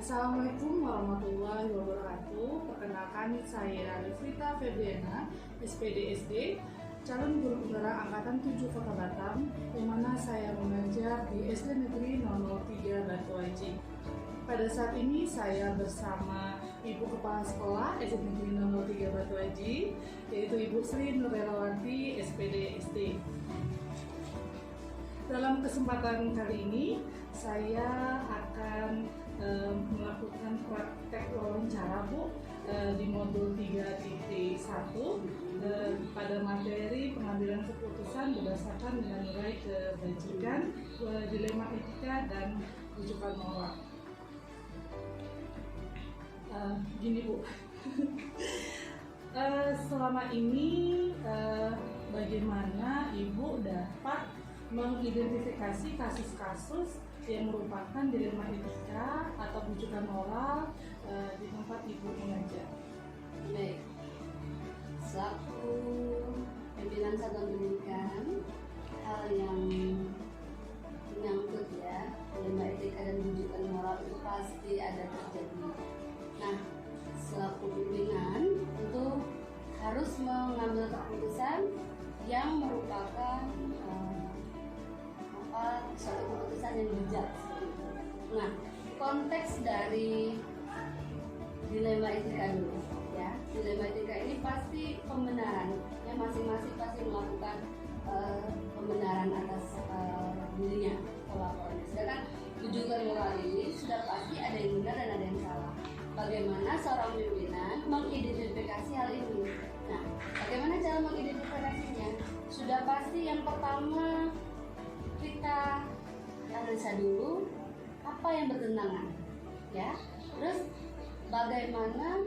Assalamualaikum warahmatullahi wabarakatuh. Perkenalkan, saya Rifrita Febriana, SPD SD, calon guru penggerak angkatan 7 Kota Batam, yang mana saya mengajar di SD Negeri 003 Batu Aji. Pada saat ini saya bersama Ibu Kepala Sekolah SD Negeri 003 Batu Aji, yaitu Ibu Sri Nurelawanti, SPD SD. Dalam kesempatan kali ini, saya akan melakukan praktek wawancara Bu di modul 3.1 pada materi pengambilan keputusan berdasarkan nilai kebajikan, dilema etika, dan rujukan moral. Gini Bu, selama ini bagaimana Ibu dapat mengidentifikasi kasus-kasus yang merupakan dilema etika atau rujukan moral di tempat Ibu mengajar? Baik, selaku pimpinan satuan pendidikan, hal yang menyangkut ya dilema etika dan rujukan moral itu pasti ada terjadi. Nah, selaku pimpinan tentu harus mengambil keputusan yang merupakan suatu keputusan yang bijak. Nah, konteks dari dilema etika dulu ya. Dilema etika ini pasti pembenaran, ya masing-masing pasti melakukan pembenaran atas dirinya, pelakuannya. Sedangkan rujukan moral ini sudah pasti ada yang benar dan ada yang salah. Bagaimana seorang pimpinan mengidentifikasi hal ini? Nah, bagaimana cara mengidentifikasinya? Sudah pasti yang pertama kita analisa dulu apa yang bertentangan, ya. Terus bagaimana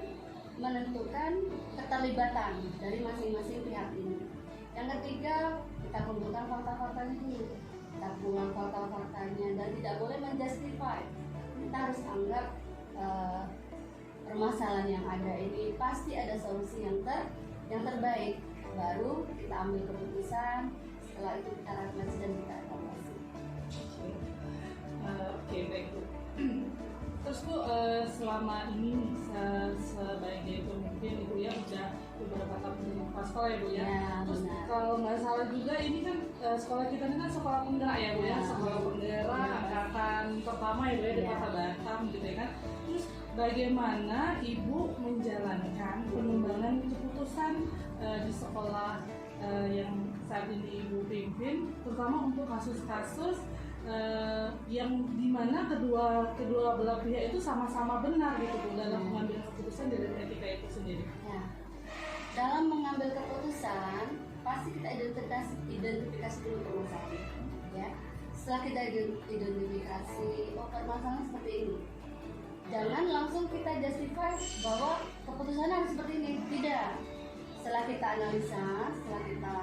menentukan keterlibatan dari masing-masing pihak ini. Yang ketiga, kita kumpulkan fakta-faktanya dulu. Kita kumpulkan fakta-faktanya dan tidak boleh menjustify. Kita harus anggap permasalahan yang ada ini pasti ada solusi yang terbaik. Baru kita ambil keputusan. Setelah itu kita refleksi dan kita evaluasi. Oke, baik Bu. Terus Bu, selama ini sebagai pemimpin Ibu ya udah beberapa tahun di sekolah ya Bu ya. Terus benar. Kalau nggak salah juga ini kan sekolah kita ini kan sekolah penggerak ya Bu ya, sekolah penggerak angkatan pertama ya Bu ya di Kota Batam gitu ya kan. Terus bagaimana Ibu menjalankan pengembangan keputusan di sekolah yang saat ini Ibu pimpin, terutama untuk kasus-kasus yang dimana kedua belah pihak itu sama-sama benar gitu Bu dalam mengambil keputusan dari etika itu sendiri. Ya. Dalam mengambil keputusan pasti kita identifikasi dulu permasalahan, ya. Setelah kita identifikasi, permasalahan seperti ini. Jangan langsung kita justify bahwa keputusannya harus seperti ini. Tidak. Setelah kita analisa, setelah kita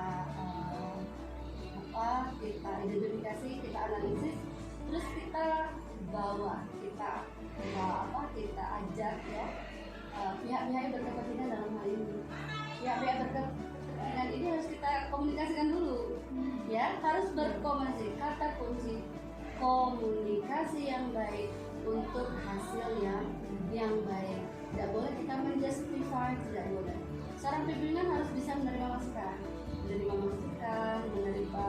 identifikasi, kita analisis, terus kita bawa, kita ajak ya pihak-pihak yang berkepentingan dalam hal ini. Pihak-pihak berkepentingan ini harus kita komunikasikan dulu, ya, harus berkomunikasi. Kata kunci komunikasi yang baik untuk hasil yang baik. Tidak boleh kita menjustify, tidak boleh. Seorang pimpinan harus bisa menerima masukan, menerima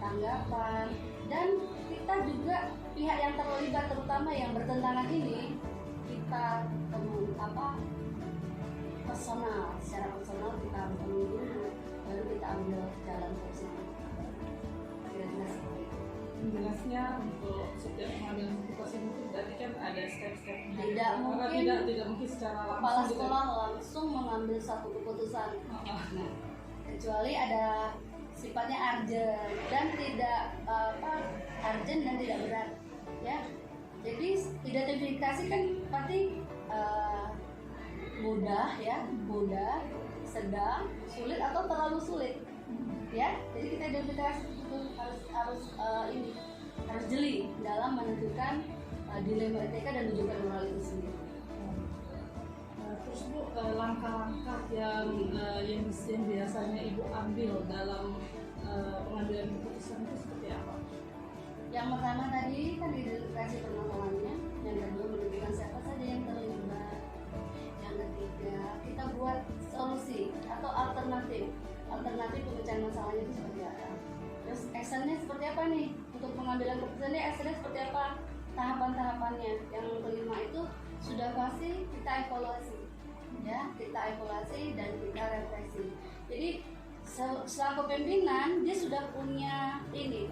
tanggapan, dan kita juga pihak yang terlibat terutama yang bertentangan ini kita secara personal kita temui dulu, baru kita ambil jalan solusinya. Kira-kira seperti itu. Jelasnya untuk setiap mengambil keputusan itu berarti kan ada step-stepnya. Tidak mungkin secara langsung. Kepala sekolah langsung mengambil satu keputusan. Nah, kecuali ada sifatnya urgent dan tidak urgent dan tidak berat, ya. Jadi identifikasi kan pasti mudah, sedang, sulit atau terlalu sulit, ya. Jadi kita identifikasi itu harus jeli dalam menentukan dilema etika dan rujukan moral itu sendiri. Terus Bu, langkah-langkah yang biasanya Ibu ambil dalam pengambilan keputusan itu seperti apa? Yang pertama tadi kan identifikasi permasalahannya, yang kedua menentukan siapa saja yang terlibat, yang ketiga kita buat solusi atau alternatif pemecahan masalahnya itu seperti apa. Terus actionnya seperti apa nih untuk pengambilan keputusannya, actionnya seperti apa, tahapan-tahapannya. Yang kelima itu sudah pasti kita evaluasi, ya, kita evaluasi dan kita refleksi. Jadi selaku pimpinan dia sudah punya ini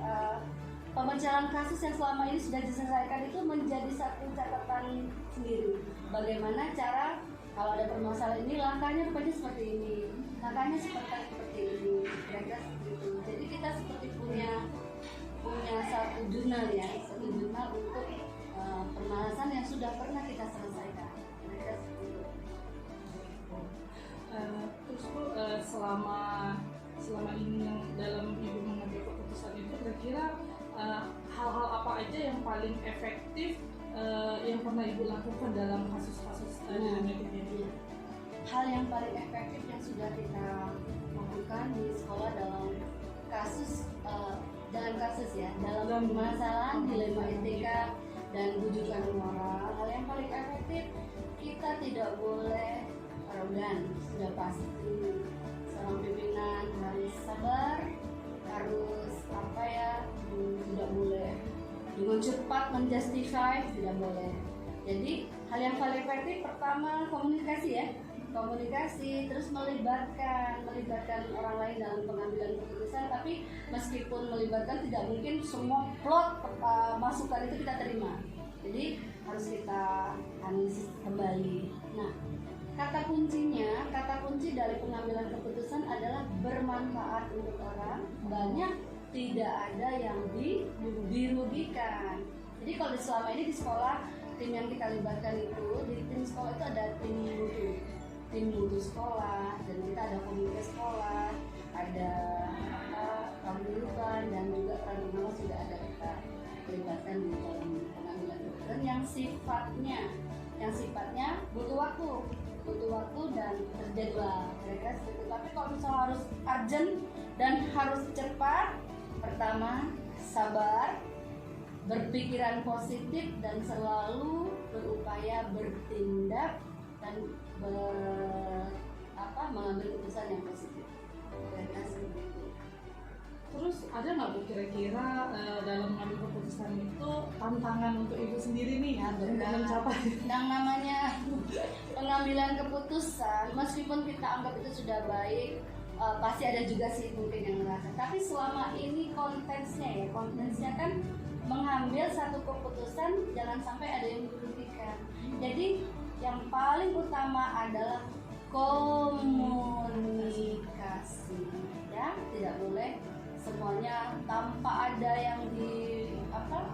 pemecahan kasus yang selama ini sudah diselesaikan itu menjadi satu catatan sendiri. Bagaimana cara kalau ada permasalahan ini langkahnya rupanya seperti ini, langkahnya seperti ini, kira-kira seperti itu. Jadi kita seperti punya satu jurnal ya, satu jurnal untuk permasalahan yang sudah pernah kita selesaikan. Kira-kira seperti itu. Terus Bu, selama ini yang dalam Ibu mengambil keputusan itu kira-kira hal-hal apa aja yang paling efektif yang pernah Ibu lakukan dalam kasus-kasus dilema ini? Hal yang paling efektif yang sudah kita lakukan di sekolah dalam kasus dalam permasalahan dilema etika dan bujukan moral, hal yang paling efektif kita tidak boleh arogan. Sudah pasti seorang pimpinan harus sabar, harus tidak boleh dengan cepat menjustify, tidak boleh. Jadi hal yang paling efektif pertama komunikasi ya, komunikasi, terus melibatkan orang lain dalam pengambilan keputusan. Tapi meskipun melibatkan tidak mungkin semua plot masukan itu kita terima. Jadi harus kita analisis kembali. Nah, kata kunci dari pengambilan keputusan adalah bermanfaat untuk orang banyak, tidak ada yang dirugikan. Jadi kalau selama ini di sekolah, tim yang kita libatkan itu, di tim sekolah itu ada tim mutu sekolah, dan kita ada komite sekolah, ada pembimbingan, dan juga peran pengawas sudah ada kita libatkan di dalam pengambilan keputusan yang sifatnya butuh waktu dan terjadwal, kira-kira seperti itu. Tapi kalau misalnya harus urgent dan harus cepat, pertama sabar, berpikiran positif dan selalu berupaya bertindak dan mengambil keputusan yang positif. Kira-kira seperti itu. Terus ada nggak Bu kira-kira dalam mengambil keputusan itu tantangan untuk Ibu sendiri nih untuk mencapai? Yang namanya pengambilan keputusan, meskipun kita anggap itu sudah baik, pasti ada juga sih mungkin yang merasa. Tapi selama ini konteksnya kan mengambil satu keputusan jangan sampai ada yang dirugikan. Jadi yang paling utama adalah komunikasi, ya, tidak boleh semuanya tanpa ada yang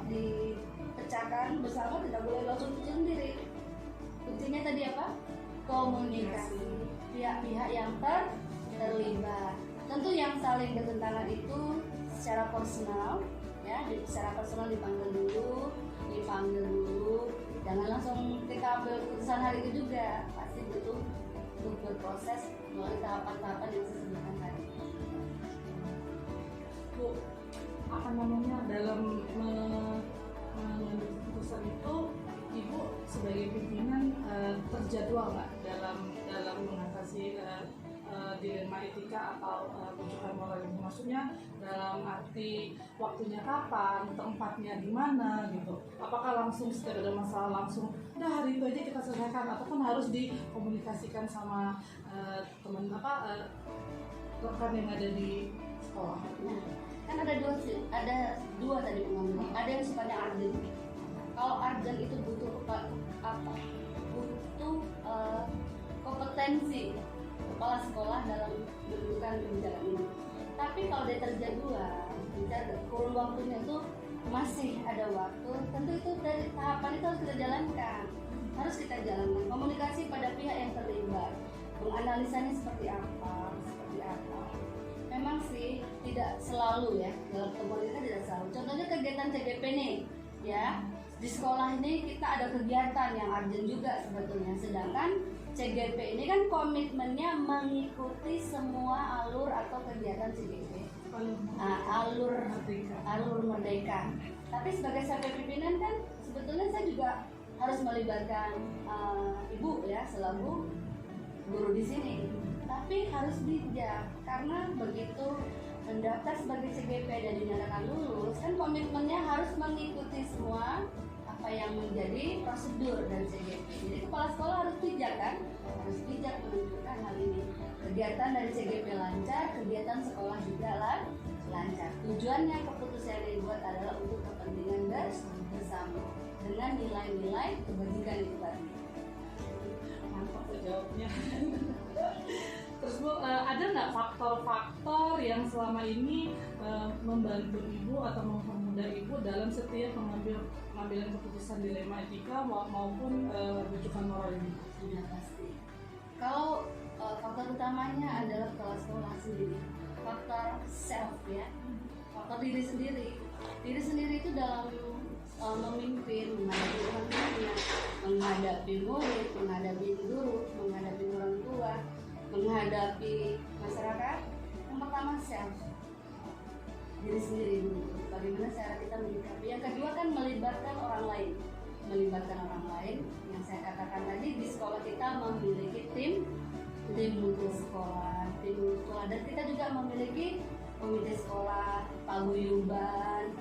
dipecahkan bersama, tidak boleh langsung sendiri. Kuncinya tadi apa? Komunikasi. Pihak-pihak yang terlibat. Tentu yang saling bertentangan itu secara personal, ya, secara personal dipanggil dulu. Jangan langsung kita ambil keputusan hari itu juga. Pasti butuh untuk berproses melalui tahapan-tahapan yang saya sebutkan tadi. Bu, dalam mengambil keputusan itu Ibu sebagai pimpinan terjadwal nggak dalam mengatasi dilema etika atau bujukan moral ini? Maksudnya dalam arti waktunya kapan, tempatnya di mana gitu. Apakah langsung setiap ada masalah langsung hari itu aja kita selesaikan, ataupun harus dikomunikasikan sama rekan yang ada di sekolah? Kan ada dua tadi pengambilan. Ada yang sifatnya urgent. Kalau urgent itu butuh kompetensi kepala sekolah dalam menentukan kebijakan ini. Tapi kalau dia terjadwal, kurun waktunya itu masih ada waktu, tentu itu dari tahapan itu harus kita jalankan. Komunikasi pada pihak yang terlibat, menganalisanya seperti apa. Memang sih tidak selalu ya, dalam temuan kita tidak selalu. Contohnya kegiatan CGP nih, ya, di sekolah ini kita ada kegiatan yang urgent juga sebetulnya. Sedangkan CGP ini kan komitmennya mengikuti semua alur atau kegiatan CGP, alur merdeka. Tapi sebagai saya pimpinan kan sebetulnya saya juga harus melibatkan ibu ya selaku guru di sini, tapi harus bijak karena begitu mendaftar sebagai CGP dan dinyatakan lulus kan komitmennya harus mengikuti semua apa yang menjadi prosedur dari CGP. Jadi kepala sekolah harus bijak kan, harus bijak menunjukkan hal ini. Kegiatan dari CGP lancar, kegiatan sekolah juga lancar. Tujuannya keputusan yang dibuat adalah untuk kepentingan bersama dengan nilai-nilai kebajikan itu tadi. Mantap tuh jawabnya. Terus Bu, ada nggak faktor-faktor yang selama ini membantu Ibu atau mempermudah Ibu dalam setiap pengambilan keputusan dilema etika maupun rujukan moral ini? Sudah pasti. Kalau faktor utamanya adalah kepala sekolah sendiri, faktor self ya, faktor diri sendiri. Diri sendiri itu dalam memimpin, menghadapi orang tuanya, menghadapi murid, menghadapi guru, menghadapi orang tua, menghadapi masyarakat. Yang pertama self, diri sendiri dulu. Bagaimana cara kita menyikapi. Yang kedua kan melibatkan orang lain. Melibatkan orang lain. Yang saya katakan tadi di sekolah kita memiliki tim untuk sekolah, dan kita juga memiliki komite sekolah, paguyuban.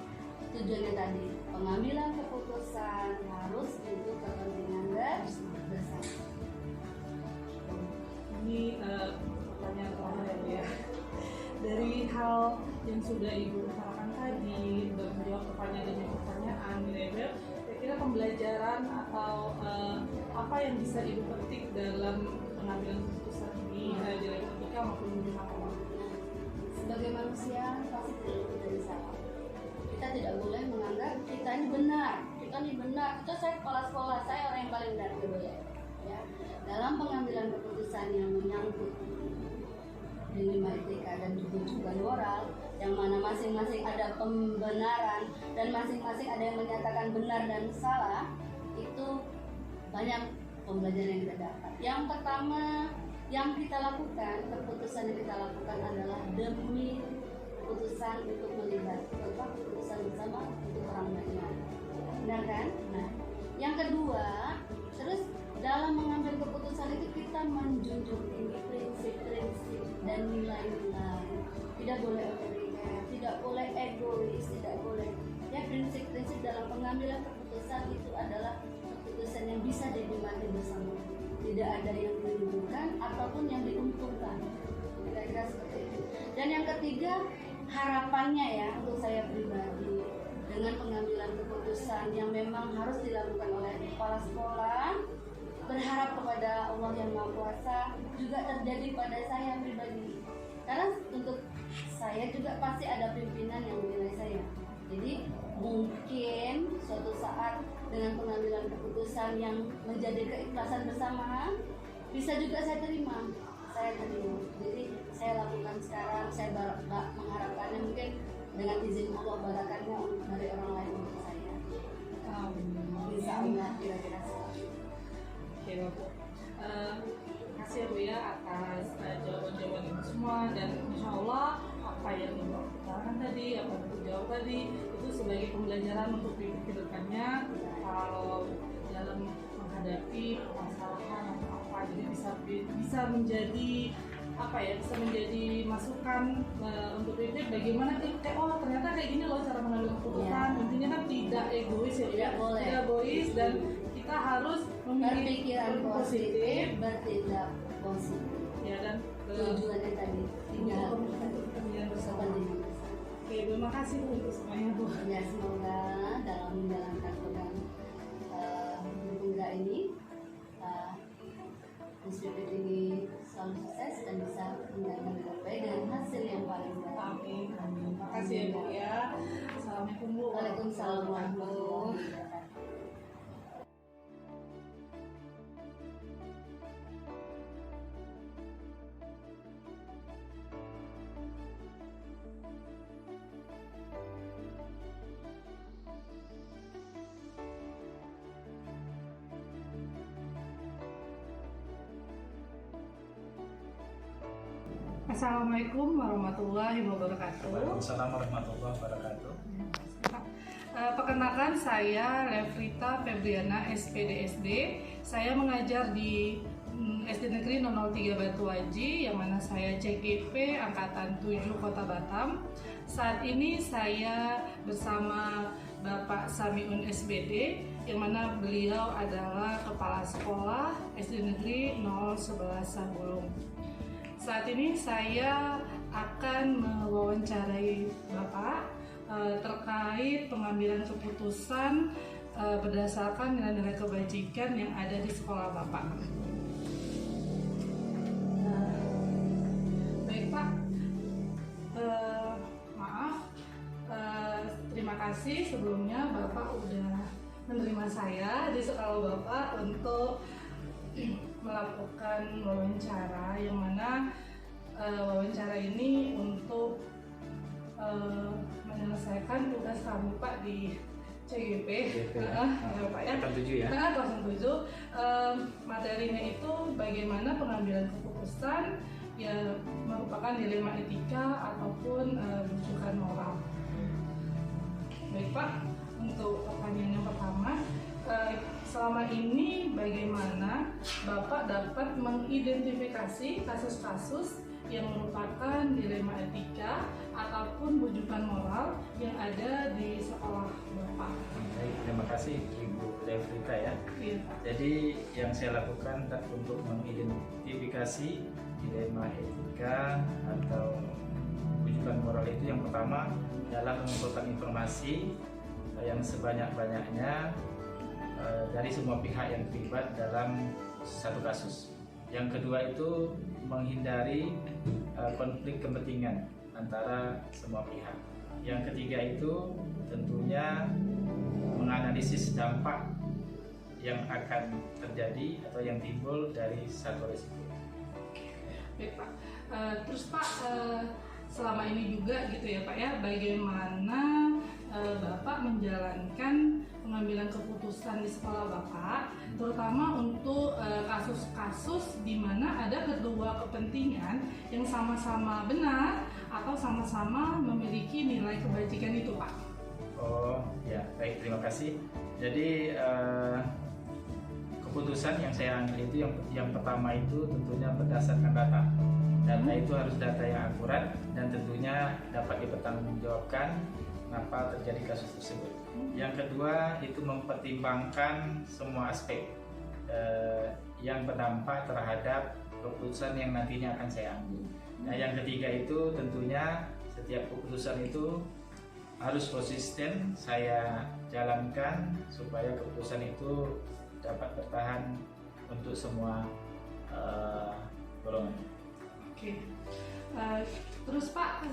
Tujuannya tadi pengambilan keputusan harus untuk kepentingan bersama. Ini pertanyaan terakhir ya. Dari hal yang sudah Ibu utarakan tadi dan menjawab pertanyaan demi pertanyaan, kira-kira pembelajaran atau apa yang bisa Ibu petik dalam pengambilan keputusan ini dilema etika maupun rujukan moral? Sebagai manusia pasti tidak luput dari salah. Kita tidak boleh menganggap kita ini benar. Itu saya kepala sekolah, saya orang yang paling benar dulu ya. Dalam pengambilan keputusan yang menyangkut dilema etika dan rujukan moral, yang mana masing-masing ada pembenaran dan masing-masing ada yang menyatakan benar dan salah, itu banyak pembelajaran yang kita dapat. Yang pertama yang kita lakukan, keputusan yang kita lakukan adalah demi keputusan untuk melibatkan keputusan bersama untuk orang banyak. Benar kan? Nah, yang kedua, terus dalam mengambil keputusan itu kita menjunjung tinggi prinsip-prinsip dan nilai-nilai. Tidak boleh otoriter, tidak boleh egois, tidak boleh. Ya, prinsip-prinsip dalam pengambilan keputusan itu adalah keputusan yang bisa dinikmati bersama. Tidak ada yang dirugikan ataupun yang diuntungkan. Kira-kira seperti itu. Dan yang ketiga, harapannya ya untuk saya pribadi dengan pengambilan keputusan yang memang harus dilakukan oleh kepala sekolah, berharap kepada Allah yang Maha Kuasa juga terjadi pada saya pribadi. Karena untuk saya juga pasti ada pimpinan yang menilai saya. Jadi mungkin suatu saat dengan pengambilan keputusan yang menjadi keikhlasan bersama bisa juga saya terima. Jadi saya lakukan sekarang, saya mengharapkannya mungkin dengan izin Allah barakannya dari orang lain untuk saya. Bisa Allah kira-kira seperti itu. Oke Bu, kasih ya Bu ya atas jawaban-jawaban Ibu semua, dan insya Allah apa yang Ibu utarakan tadi, apa yang Ibu jawab tadi itu sebagai pembelajaran untuk Ibu ke depannya kalau dalam menghadapi permasalahan atau apa, jadi bisa menjadi apa ya, bisa menjadi masukan untuk Ibu bagaimana oh ternyata kayak gini loh cara mengambil keputusan. Intinya kan tidak egois ya, tidak egois, dan kita harus berpikiran positif, bertindak positif. Ya, dan tujuannya tadi tinggal kepentingan bersama. Oke, terima kasih Bu untuk semuanya Bu. Ya, semoga dalam menjalankan program ini Institut ini selalu sukses dan bisa menjalankan dengan baik dan hasil yang paling baik. Amin. Terima kasih ya Bu ya. Assalamualaikum Bu. Waalaikumsalam warahmatullahi wabarakatuh. Assalamualaikum warahmatullahi wabarakatuh. Waalaikumsalam warahmatullahi wabarakatuh. Perkenalkan, saya Lefrita Febriana, SPDSD. Saya mengajar di SD Negeri 003 Batuaji, yang mana saya CGP Angkatan 7 Kota Batam. Saat ini saya bersama Bapak Samiun SBD, yang mana beliau adalah Kepala Sekolah SD Negeri 011 Sabulung. Saat ini saya akan mewawancarai Bapak terkait pengambilan keputusan berdasarkan nilai-nilai kebajikan yang ada di sekolah Bapak. Baik Pak, maaf, terima kasih sebelumnya Bapak udah menerima saya di sekolah Bapak untuk melakukan wawancara, yang mana wawancara ini untuk menyelesaikan tugas kami Pak di CGP, ya Pak ya, 07 ya. 07. Materinya itu bagaimana pengambilan keputusan ya merupakan dilema etika ataupun rujukan moral. Baik Pak, untuk pertanyaan yang pertama, selama ini bagaimana Bapak dapat mengidentifikasi kasus-kasus yang merupakan dilema etika ataupun rujukan moral yang ada di sekolah Bapak? Baik, terima kasih Ibu Lefrita ya. Iya. Jadi yang saya lakukan untuk mengidentifikasi dilema etika atau rujukan moral itu, yang pertama adalah mengumpulkan informasi yang sebanyak-banyaknya dari semua pihak yang terlibat dalam satu kasus. Yang kedua itu menghindari konflik kepentingan antara semua pihak. Yang ketiga itu tentunya menganalisis dampak yang akan terjadi atau yang timbul dari satu risiko. Baik Pak, terus Pak, selama ini juga gitu ya Pak ya, bagaimana Bapak menjalankan pengambilan keputusan di sekolah Bapak, terutama untuk kasus-kasus di mana ada kedua kepentingan yang sama-sama benar atau sama-sama memiliki nilai kebajikan itu Pak? Oh ya, baik, terima kasih. Jadi keputusan yang saya ambil itu yang pertama itu tentunya berdasarkan data. Data itu harus data yang akurat dan tentunya dapat dipertanggungjawabkan kenapa terjadi kasus tersebut. Yang kedua itu mempertimbangkan semua aspek yang berdampak terhadap keputusan yang nantinya akan saya ambil. Nah, yang ketiga itu tentunya setiap keputusan itu harus konsisten saya jalankan supaya keputusan itu dapat bertahan untuk semua golongan. Oke. Terus Pak,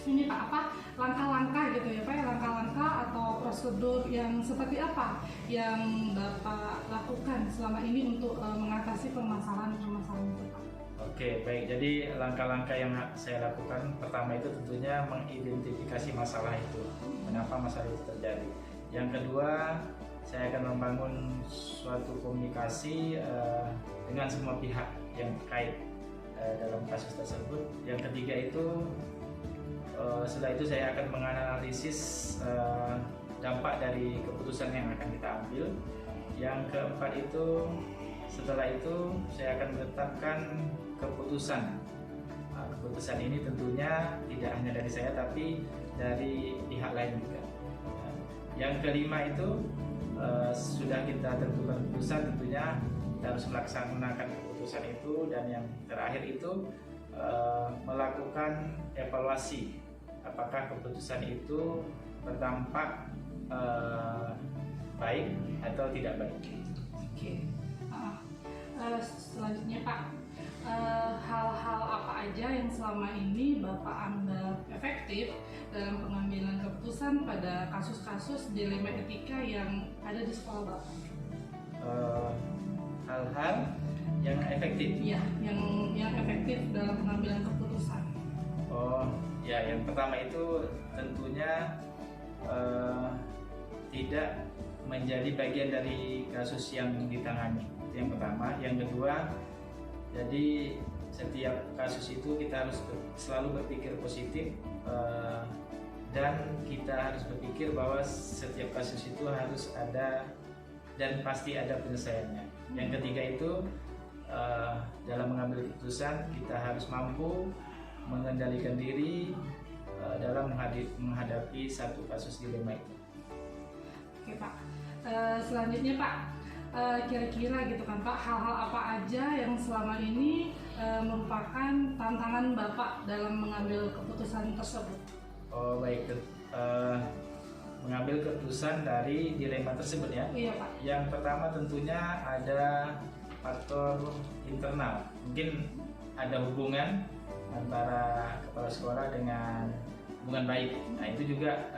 ini Pak, apa langkah-langkah gitu ya Pak, langkah-langkah atau prosedur yang seperti apa yang Bapak lakukan selama ini untuk mengatasi permasalahan-permasalahan itu Pak? Oke, baik. Jadi langkah-langkah yang saya lakukan pertama itu tentunya mengidentifikasi masalah itu, kenapa masalah itu terjadi. Yang kedua, saya akan membangun suatu komunikasi dengan semua pihak yang terkait dalam kasus tersebut. Yang ketiga itu setelah itu saya akan menganalisis dampak dari keputusan yang akan kita ambil. Yang keempat itu setelah itu saya akan menetapkan keputusan. Keputusan ini tentunya tidak hanya dari saya tapi dari pihak lain juga. Yang kelima itu sudah kita tentukan keputusan, tentunya kita harus melaksanakan keputusan itu. Dan yang terakhir itu melakukan evaluasi apakah keputusan itu berdampak baik atau tidak baik. Oke. Selanjutnya Pak, hal-hal apa aja yang selama ini Bapak anggap efektif dalam pengambilan keputusan pada kasus-kasus dilema etika yang ada di sekolah Bapak? Hal-hal yang efektif? Iya, yang efektif dalam pengambilan keputusan. Oh ya, yang pertama itu tentunya tidak menjadi bagian dari kasus yang ditangani. Itu yang pertama. Yang kedua, jadi setiap kasus itu kita harus selalu berpikir positif dan kita harus berpikir bahwa setiap kasus itu harus ada dan pasti ada penyelesaiannya. Yang ketiga itu dalam mengambil keputusan kita harus mampu mengendalikan diri dalam menghadapi satu kasus dilema itu. Oke Pak, selanjutnya Pak, kira-kira gitu kan Pak, hal-hal apa aja yang selama ini merupakan tantangan Bapak dalam mengambil keputusan tersebut? Oh baik, mengambil keputusan dari dilema tersebut ya. Iya Pak. Yang pertama tentunya ada faktor internal, mungkin ada hubungan antara kepala sekolah dengan hubungan baik. Nah itu juga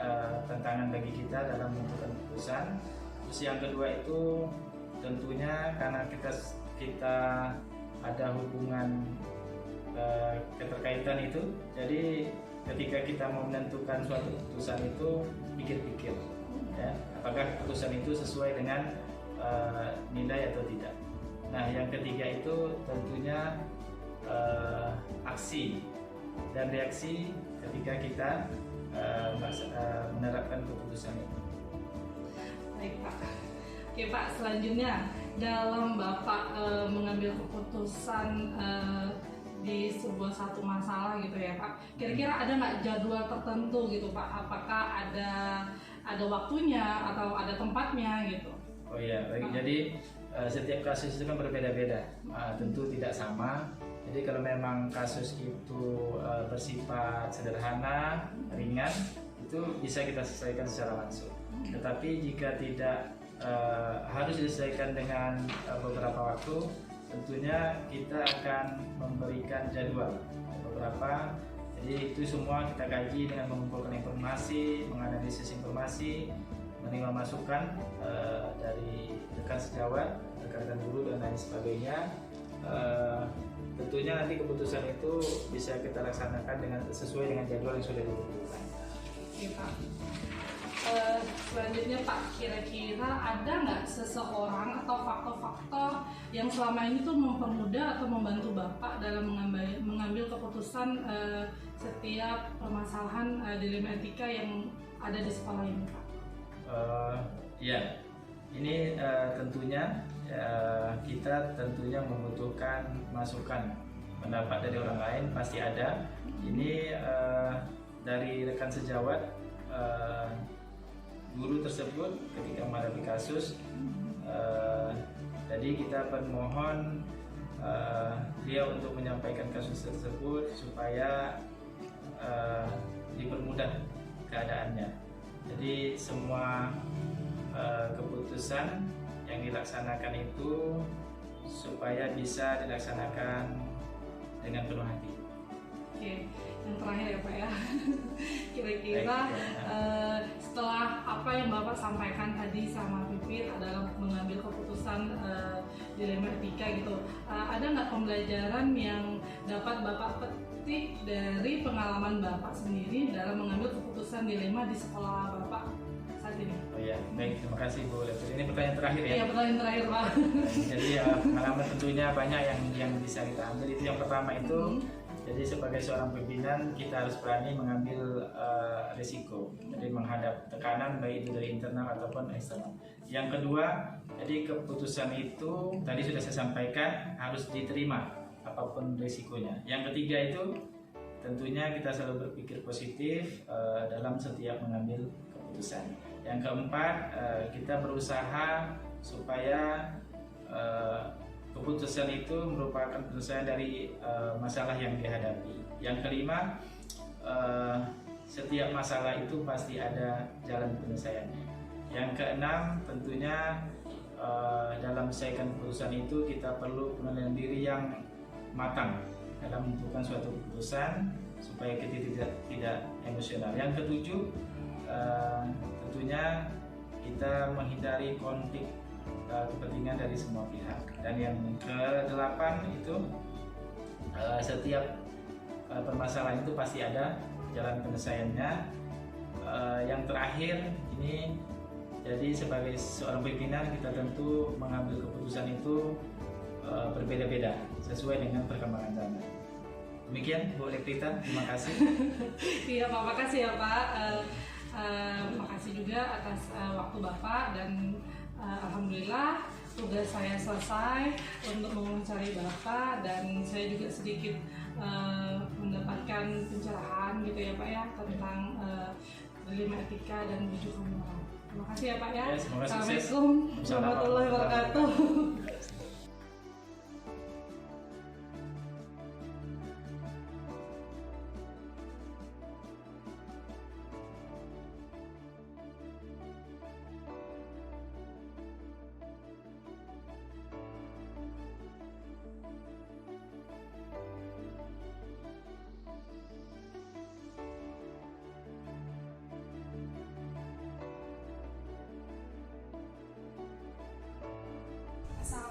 tantangan bagi kita dalam menentukan keputusan. Terus yang kedua itu tentunya karena kita ada hubungan keterkaitan itu, jadi ketika kita mau menentukan suatu keputusan itu pikir-pikir ya, apakah keputusan itu sesuai dengan nilai atau tidak. Nah yang ketiga itu tentunya aksi dan reaksi ketika kita menerapkan keputusan itu. Baik Pak. Oke Pak, selanjutnya dalam Bapak mengambil keputusan di sebuah satu masalah gitu ya Pak, kira-kira ada nggak jadwal tertentu gitu Pak? Apakah ada waktunya atau ada tempatnya gitu? Oh iya, baik. Jadi setiap kasus itu kan berbeda-beda, tentu tidak sama. Jadi kalau memang kasus itu bersifat sederhana, ringan, itu bisa kita selesaikan secara langsung. Tetapi jika tidak harus diselesaikan dengan beberapa waktu, tentunya kita akan memberikan jadwal beberapa. Jadi itu semua kita kaji dengan mengumpulkan informasi, menganalisis informasi, menerima masukan dari rekan sejawat, rekan guru dan lain sebagainya. Tentunya nanti keputusan itu bisa kita laksanakan dengan sesuai dengan jadwal yang sudah ditentukan. Oke Pak. Selanjutnya Pak, kira-kira ada nggak seseorang atau faktor-faktor yang selama ini tuh mempermudah atau membantu Bapak dalam mengambil keputusan setiap permasalahan dilema etika yang ada di sekolah ini Pak? Ya, ini tentunya kita tentunya membutuhkan masukan pendapat dari orang lain, pasti ada. Ini dari rekan sejawat guru tersebut ketika menghadapi kasus, jadi kita mohon dia untuk menyampaikan kasus tersebut supaya dipermudah keadaannya. Jadi semua keputusan yang dilaksanakan itu supaya bisa dilaksanakan dengan penuh hati. Oke, yang terakhir ya Pak ya. Kira-kira setelah apa yang Bapak sampaikan tadi sama Pipit adalah mengambil keputusan dilema etika gitu, ada nggak pembelajaran yang dapat Bapak petik dari pengalaman Bapak sendiri dalam mengambil keputusan dilema di sekolah Bapak saat ini? Oh ya, baik, terima kasih Bu Levi. Ini pertanyaan terakhir ya? Iya, pertanyaan terakhir Pak. Jadi pengalaman tentunya banyak yang bisa kita ambil. Itu yang pertama itu, jadi sebagai seorang pimpinan kita harus berani mengambil risiko, jadi menghadap tekanan baik itu dari internal ataupun eksternal. Yang kedua, jadi keputusan itu tadi sudah saya sampaikan harus diterima apapun risikonya. Yang ketiga itu tentunya kita selalu berpikir positif dalam setiap mengambil keputusan. Yang keempat, kita berusaha supaya keputusan itu merupakan penyelesaian dari masalah yang dihadapi. Yang kelima, setiap masalah itu pasti ada jalan penyelesaiannya. Yang keenam, tentunya dalam menyelesaikan keputusan itu kita perlu pengendalian diri yang matang dalam menentukan suatu keputusan supaya kita tidak emosional. Yang ketujuh, tentunya kita menghindari konflik kepentingan dari semua pihak. Dan yang kedelapan itu setiap permasalahan itu pasti ada jalan penyelesaiannya. Yang terakhir ini, jadi sebagai seorang pimpinan kita tentu mengambil keputusan itu berbeda-beda sesuai dengan perkembangan zaman. Demikian Bu Lekrita, terima kasih. Iya Pak, makasih ya Pak. Makasih juga atas waktu Bapak dan alhamdulillah tugas saya selesai untuk mewawancari Bapak dan saya juga sedikit mendapatkan pencerahan gitu ya Pak ya tentang dilema etika dan bujukan moral. Terima kasih ya Pak ya. Ya, semoga sukses. Assalamualaikum warahmatullahi wabarakatuh. Assalamualaikum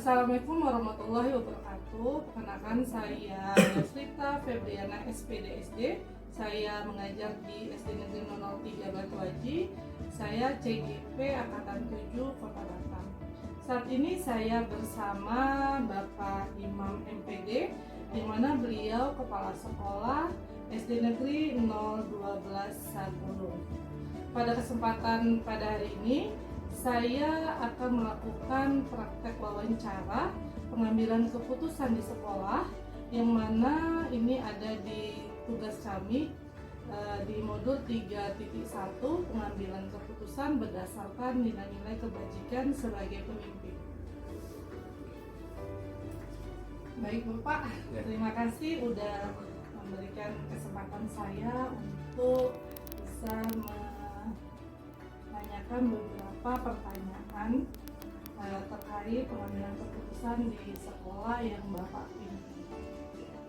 Assalamualaikum warahmatullahi wabarakatuh. Perkenalkan, saya Yasrita Febriana SPD SD. Saya mengajar di SD Negeri 003 Batu Haji. Saya CGP Angkatan 7 Kota Batam. Saat ini saya bersama Bapak Imam MPD, di mana beliau kepala sekolah SD Negeri 012 Sagulung. Pada kesempatan pada hari ini, saya akan melakukan praktek wawancara pengambilan keputusan di sekolah, yang mana ini ada di tugas kami di modul 3.1 pengambilan keputusan berdasarkan nilai-nilai kebajikan sebagai pemimpin. Baik Bapak, terima kasih udah memberikan kesempatan saya untuk bisa menanyakan beberapa pertanyaan terkait pengambilan keputusan di sekolah yang Bapak pimpin.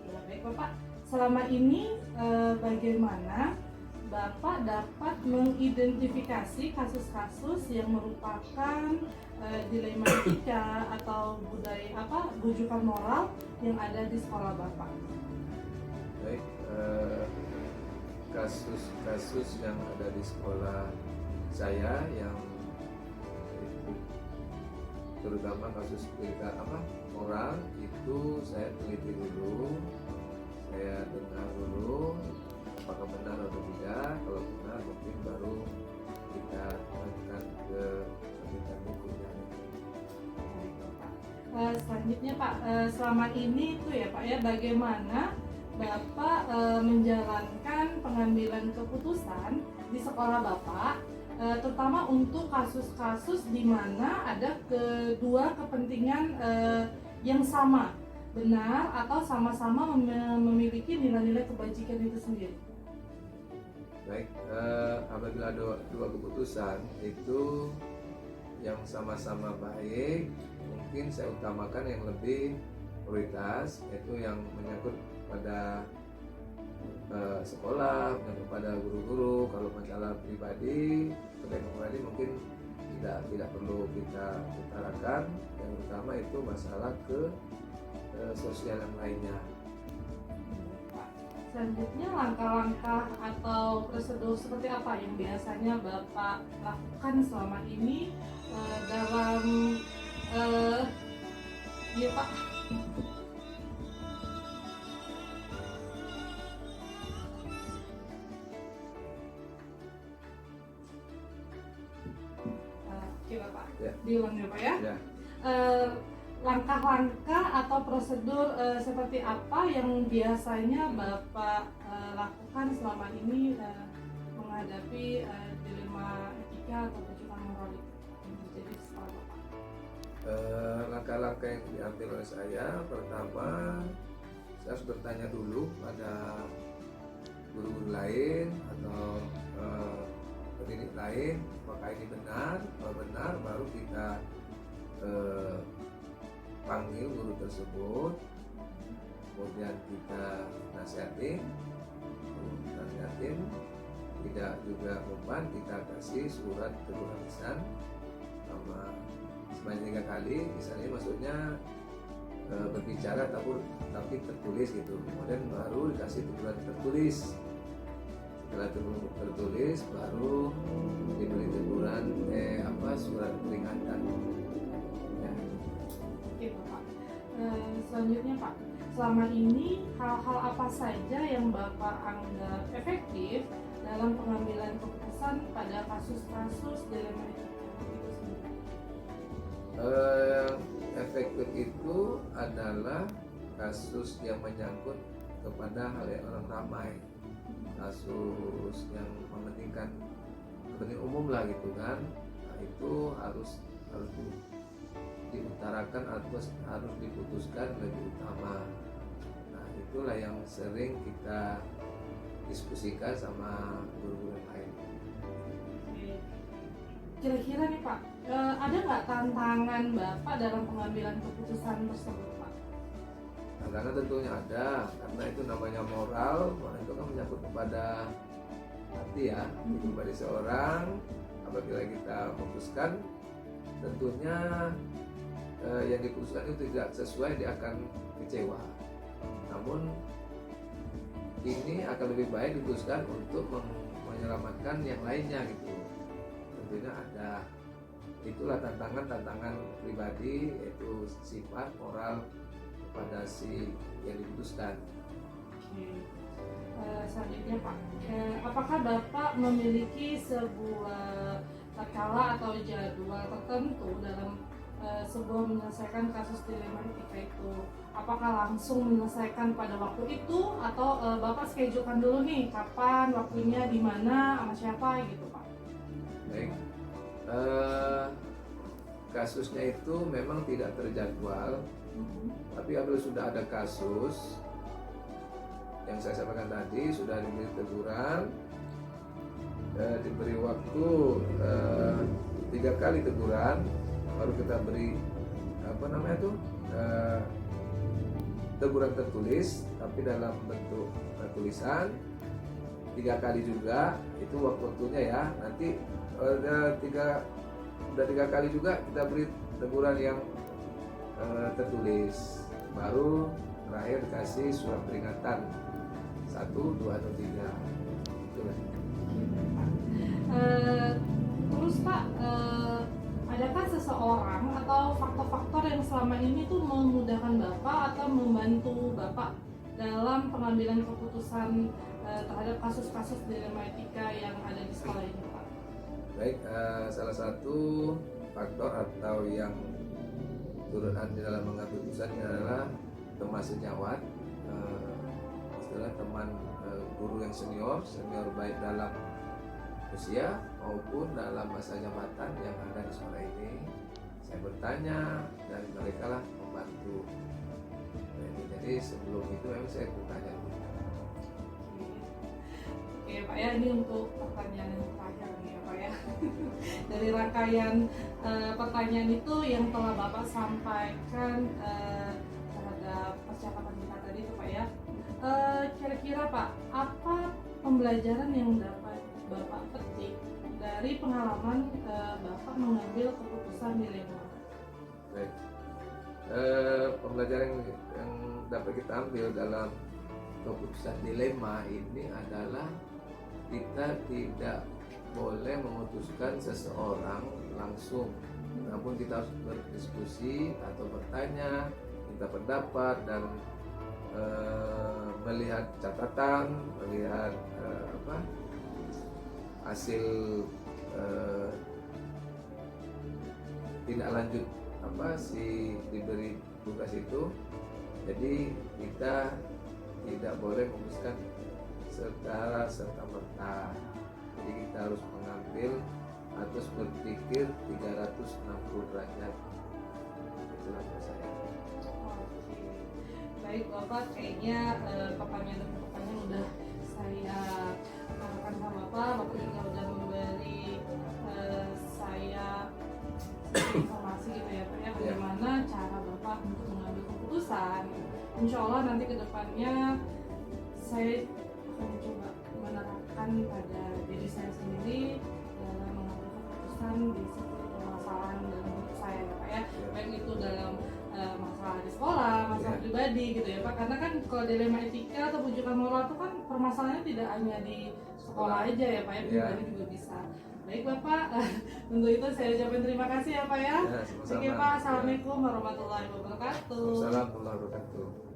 Ya, baik Bapak, selama ini bagaimana Bapak dapat mengidentifikasi kasus-kasus yang merupakan dilema etika atau budaya bujukan moral yang ada di sekolah Bapak? Baik, kasus-kasus yang ada di sekolah saya yang terutama kasus moral itu saya teliti dulu, saya dengar dulu apakah benar atau tidak. Kalau benar mungkin baru kita akan ke tindakan hukumnya. Selanjutnya Pak, selama ini itu ya Pak ya, bagaimana Bapak menjalankan pengambilan keputusan di sekolah Bapak, terutama untuk kasus-kasus di mana ada kedua kepentingan yang sama, benar atau sama-sama memiliki nilai-nilai kebajikan itu sendiri? Baik, apabila ada dua keputusan itu yang sama-sama baik, mungkin saya utamakan yang lebih prioritas, yaitu yang menyangkut pada sekolah, menyangkut pada guru-guru. Kalau masalah pribadi, mungkin tidak perlu kita utarakan. Yang utama itu masalah ke sosial yang lainnya. Selanjutnya, langkah-langkah atau prosedur seperti apa yang biasanya Bapak lakukan selama ini dalam ya Pak? Oke Bapak, Ya. diulang ya Pak ya? Ya. Langkah-langkah atau prosedur seperti apa yang biasanya Bapak lakukan selama ini menghadapi dilema etika atau bujukan moral yang terjadi di sekolah Bapak? Langkah-langkah yang diambil oleh saya, pertama saya harus bertanya dulu pada guru-guru lain atau pendidik lain apakah ini benar. Kalau benar baru kita panggil guru tersebut, kemudian kita nasihatin, tidak juga umpan, kita kasih surat teguran lisan sama sebanyak 3 kali, misalnya maksudnya berbicara tapi tertulis gitu, kemudian baru dikasih teguran tertulis. Setelah tertulis baru diberi teguran surat peringatan. Ya. Oke Bapak. Selanjutnya Pak, selama ini hal-hal apa saja yang Bapak anggap efektif dalam pengambilan keputusan pada kasus-kasus dilema etika itu sendiri? Efektif itu adalah kasus yang menyangkut kepada halayak orang ramai, kasus yang mementingkan kepentingan umum lah gitu kan. Nah, itu harus diutarakan atau harus diputuskan lebih utama. Nah, itulah yang sering kita diskusikan sama guru-guru yang lain. Kira-kira nih Pak, ada nggak tantangan Bapak dalam pengambilan keputusan tersebut Pak? Tantangan tentunya ada, karena itu namanya moral, itu kan menyangkut kepada hati ya, pribadi seorang. Apabila kita memutuskan, tentunya yang diputuskan itu tidak sesuai, dia akan kecewa. Namun ini akan lebih baik diputuskan untuk menyelamatkan yang lainnya gitu. Tentunya ada, itulah tantangan pribadi, yaitu sifat moral kepada si yang diputuskan. Selanjutnya Pak, apakah Bapak memiliki sebuah skala atau jadwal tertentu dalam sebuah menyelesaikan kasus dilema etika itu? Apakah langsung menyelesaikan pada waktu itu atau Bapak schedulekan dulu nih kapan, waktunya, di mana, sama siapa gitu Pak? Baik, kasusnya itu memang tidak terjadwal, tapi apabila sudah ada kasus yang saya sampaikan tadi, sudah diberi teguran, diberi waktu 3 kali teguran, baru kita beri teguran tertulis, tapi dalam bentuk tulisan 3 kali juga, itu waktunya ya. Nanti udah 3 kali juga kita beri teguran yang tertulis, baru terakhir dikasih surat peringatan 1, 2, atau 3. Itulah. Terus Pak, adakah seseorang atau faktor-faktor yang selama ini tuh memudahkan Bapak atau membantu Bapak dalam pengambilan keputusan terhadap kasus-kasus dilema etika yang ada di sekolah ini Pak? Baik, salah satu faktor atau yang turut andil dalam mengambil keputusan adalah teman sejawat, istilah teman guru yang senior baik dalam usia maupun dalam masa jabatan yang ada di sekolah ini. Saya bertanya dan mereka lah membantu. Jadi sebelum itu memang saya bertanya dulu. Oke Pak ya, ini untuk pertanyaan yang terakhir nih ya Pak ya. Dari rangkaian pertanyaan itu yang telah Bapak sampaikan terhadap percakapan kita tadi itu Pak ya, kira-kira Pak, apa pembelajaran yang dapat Bapak petik dari pengalaman Bapak mengambil keputusan dilema? Baik, pembelajaran yang dapat kita ambil dalam keputusan dilema ini adalah kita tidak boleh memutuskan seseorang langsung, namun kita harus berdiskusi atau bertanya, minta pendapat, dan melihat catatan, melihat hasil tindak lanjut si diberi tugas itu. Jadi kita tidak boleh memutuskan secara serta-merta. Jadi kita harus mengambil atau berpikir 360 derajat. Itulah menurut saya. Oke. Baik Bapak, kayaknya pertanyaan udah saya tanyakan sama Bapak juga udah memberi saya informasi gitu ya Pak ya, bagaimana cara Bapak untuk mengambil keputusan. Insya Allah nanti kedepannya saya akan mencoba menerapkan pada diri saya sendiri dalam mengambil keputusan di setiap permasalahan dalam hidup saya ya Pak ya, baik itu dalam masalah di sekolah, masalah pribadi gitu ya Pak, karena kan kalau dilema etika atau bujukan moral itu kan permasalahannya tidak hanya di sekolah aja ya Pak ya, pribadi juga bisa. Baik Bapak, untuk itu saya ucapkan terima kasih ya Pak ya. Sama-sama. Oke Pak, assalamualaikum warahmatullahi wabarakatuh. Assalamualaikum warahmatullahi wabarakatuh.